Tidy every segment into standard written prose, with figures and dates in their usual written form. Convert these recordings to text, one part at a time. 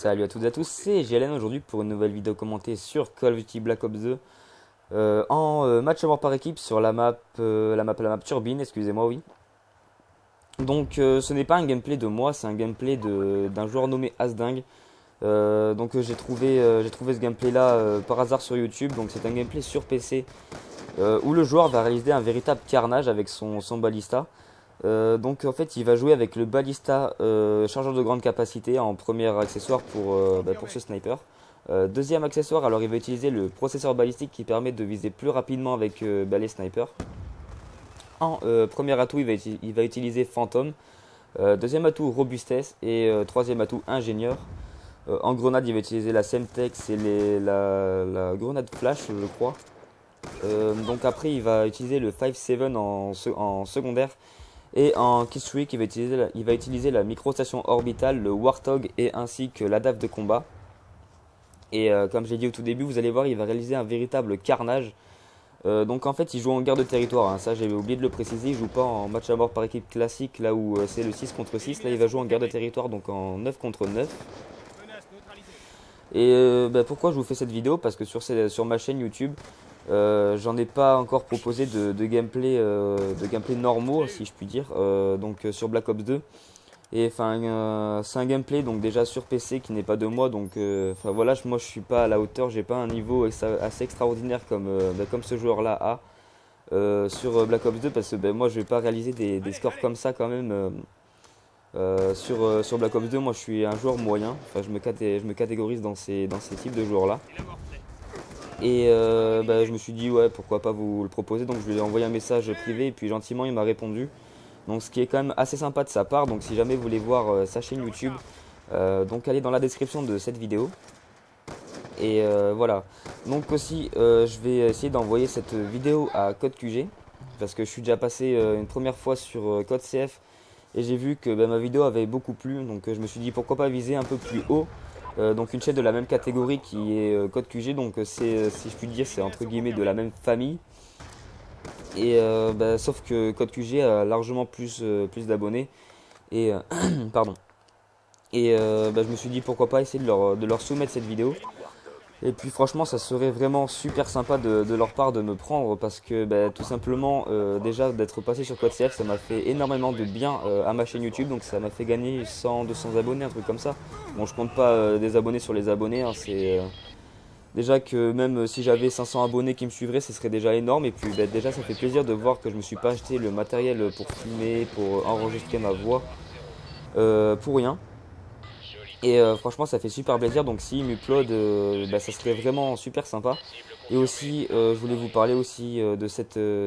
Salut à toutes et à tous, c'est GLN aujourd'hui pour une nouvelle vidéo commentée sur Call of Duty Black Ops 2 en match à mort par équipe sur la map Turbine, excusez-moi, oui. Donc ce n'est pas un gameplay de moi, c'est un gameplay d'un joueur nommé Asding. J'ai trouvé ce gameplay là par hasard sur YouTube, donc c'est un gameplay sur PC où le joueur va réaliser un véritable carnage avec son ballista. Donc en fait il va jouer avec le ballista chargeur de grande capacité en premier accessoire pour ce sniper. Deuxième accessoire, alors il va utiliser le processeur balistique qui permet de viser plus rapidement avec les snipers. En premier atout il va utiliser Phantom. Deuxième atout robustesse et troisième atout ingénieur. En grenade il va utiliser la Semtex et la grenade flash je crois. Donc après il va utiliser le 5-7 en secondaire. Et en killstreak, il va utiliser la microstation orbitale, le Warthog et ainsi que la DAF de combat. Et comme j'ai dit au tout début, vous allez voir, il va réaliser un véritable carnage. Donc en fait, il joue en guerre de territoire, hein. Ça j'avais oublié de le préciser, il joue pas en match à mort par équipe classique, là où c'est le 6 contre 6. Là, il va jouer en guerre de territoire, donc en 9 contre 9. Et pourquoi je vous fais cette vidéo? Parce que sur ma chaîne YouTube, j'en ai pas encore proposé de gameplay normaux si je puis dire, sur Black Ops 2. Et enfin c'est un gameplay donc déjà sur PC qui n'est pas de moi, donc enfin voilà, moi je suis pas à la hauteur, j'ai pas un niveau assez extraordinaire comme ce joueur là a sur Black Ops 2, parce que moi je vais pas réaliser des scores comme ça quand même. Sur Black Ops 2, moi je suis un joueur moyen, enfin je me catégorise dans ces types de joueurs là. Et je me suis dit ouais, pourquoi pas vous le proposer, donc je lui ai envoyé un message privé et puis gentiment il m'a répondu. Donc ce qui est quand même assez sympa de sa part. Donc si jamais vous voulez voir sa chaîne YouTube, donc allez dans la description de cette vidéo. Et voilà. Donc aussi je vais essayer d'envoyer cette vidéo à Code QG, parce que je suis déjà passé une première fois sur Code CF et j'ai vu que ma vidéo avait beaucoup plu. Donc je me suis dit pourquoi pas viser un peu plus haut. Donc une chaîne de la même catégorie qui est Code QG, donc c'est, si je puis dire, c'est entre guillemets de la même famille. Et sauf que Code QG a largement plus d'abonnés. Et pardon. Et je me suis dit pourquoi pas essayer de leur soumettre cette vidéo. Et puis franchement ça serait vraiment super sympa de leur part de me prendre, parce que tout simplement déjà d'être passé sur Code CF, ça m'a fait énormément de bien à ma chaîne YouTube. Donc ça m'a fait gagner 100-200 abonnés, un truc comme ça. Bon, je compte pas des abonnés sur les abonnés, hein, c'est déjà que même si j'avais 500 abonnés qui me suivraient, ce serait déjà énorme. Et puis déjà ça fait plaisir de voir que je me suis pas acheté le matériel pour filmer, pour enregistrer ma voix pour rien. Et franchement ça fait super plaisir. Donc si m'upload, ça serait vraiment super sympa. Et aussi je voulais vous parler aussi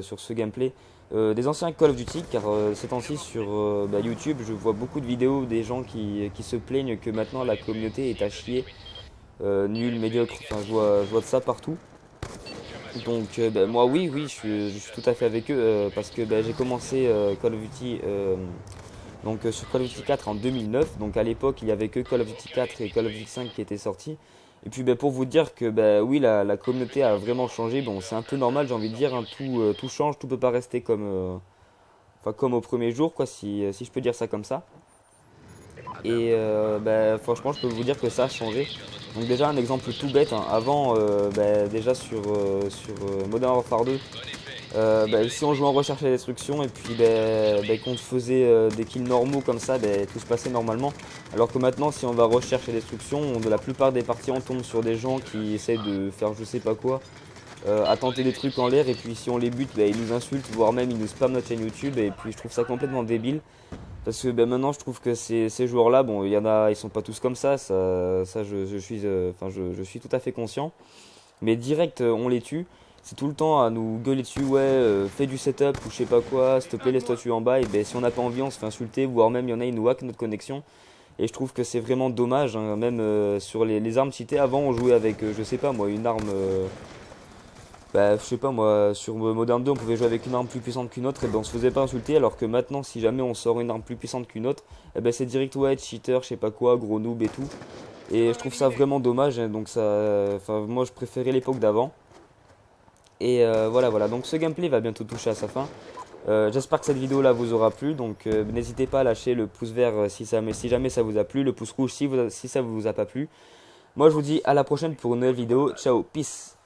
sur ce gameplay des anciens Call of Duty, car ces temps-ci sur YouTube je vois beaucoup de vidéos des gens qui se plaignent que maintenant la communauté est à chier, nul, médiocre, enfin je vois de ça partout. Donc moi oui, je suis tout à fait avec eux, parce que j'ai commencé Call of Duty sur Call of Duty 4 en 2009. Donc à l'époque il y avait que Call of Duty 4 et Call of Duty 5 qui étaient sortis. Et puis pour vous dire que oui, la communauté a vraiment changé. Bon, c'est un peu normal, j'ai envie de dire, hein, tout change, tout peut pas rester comme au premier jour, quoi, si je peux dire ça comme ça. Et franchement je peux vous dire que ça a changé. Donc déjà un exemple tout bête, hein. Avant déjà sur Modern Warfare 2, si on jouait en recherche et destruction et puis qu'on faisait des kills normaux comme ça, tout se passait normalement. Alors que maintenant si on va recherche et destruction, de la plupart des parties on tombe sur des gens qui essaient de faire je sais pas quoi, à tenter des trucs en l'air, et puis si on les bute, ils nous insultent, voire même ils nous spamment notre chaîne YouTube. Et puis je trouve ça complètement débile. Parce que maintenant je trouve que ces joueurs-là, bon, il y en a, ils sont pas tous comme ça je suis tout à fait conscient. Mais direct, on les tue. C'est tout le temps à nous gueuler dessus, ouais, fais du setup ou je sais pas quoi, s'il te plaît laisse-toi tuer en bas. Et si on n'a pas envie, on se fait insulter, voire même il y en a, ils nous hackent notre connexion. Et je trouve que c'est vraiment dommage, hein. Même sur les armes cheatées, avant on jouait avec, je sais pas moi, une arme. Je sais pas moi, sur Modern 2 on pouvait jouer avec une arme plus puissante qu'une autre, et on se faisait pas insulter. Alors que maintenant si jamais on sort une arme plus puissante qu'une autre, c'est direct ouais, cheater, je sais pas quoi, gros noob et tout. Et je trouve ça vraiment dommage, hein. Donc moi je préférais l'époque d'avant. Et voilà, donc ce gameplay va bientôt toucher à sa fin. J'espère que cette vidéo là vous aura plu, donc n'hésitez pas à lâcher le pouce vert si jamais ça vous a plu, le pouce rouge si ça vous a pas plu. Moi je vous dis à la prochaine pour une nouvelle vidéo, ciao, peace.